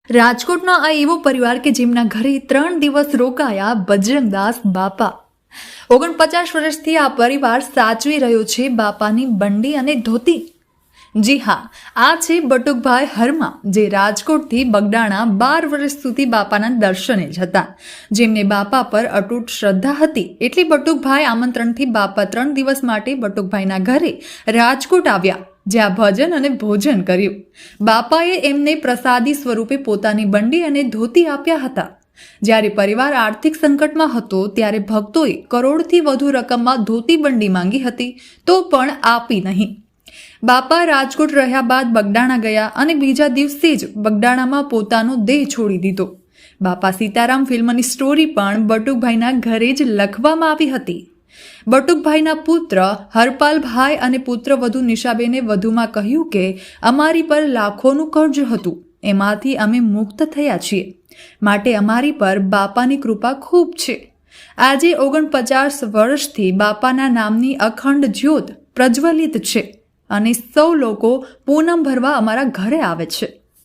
રાજકોટનો આ એવો પરિવાર કે જેમના ઘરે 3 દિવસ રોકાયા બજરંગદાસ બાપા। 49 વર્ષથી આ પરિવાર સાચવી રહ્યો છે બાપાની બંડી અને ધોતી। જી હા, આ છે બટુકભાઈ હરમા, જે રાજકોટથી બગડાણા 12 વર્ષ સુધી બાપાના દર્શને જ હતા। જેમને બાપા પર અતૂટ શ્રદ્ધા હતી, એટલે બટુકભાઈ આમંત્રણથી બાપા 3 દિવસ માટે બટુકભાઈના ઘરે રાજકોટ આવ્યા, જ્યાં ભજન અને ભોજન કર્યું। બાપાએ એમને પ્રસાદી સ્વરૂપે પોતાની બંડી અને ધોતી આપ્યા હતા। જ્યારે પરિવાર આર્થિક સંકટમાં હતો ત્યારે ભક્તોએ કરોડથી વધુ રકમમાં ધોતી બંડી માંગી હતી, તો પણ આપી નહીં। બાપા રાજકોટ રહ્યા બાદ બગડાણા ગયા અને બીજા દિવસે જ બગડાણામાં પોતાનો દેહ છોડી દીધો। બાપા સીતારામ ફિલ્મની સ્ટોરી પણ બટુકભાઈના ઘરે જ લખવામાં આવી હતી। બટુકભાઈના પુત્ર હરપાલભાઈ અને પુત્રવધુ નિશાબેને વધુમાં કહ્યું કે અમારી પર લાખોનું કર્જ હતું, એમાંથી અમે મુક્ત થયા છીએ, માટે અમારી પર બાપાની કૃપા ખૂબ છે। આજે 49 વર્ષથી બાપાના નામની અખંડ જ્યોત પ્રજ્વલિત છે અને સૌ લોકો પૂનમ ભરવા અમારા ઘરે આવે છે।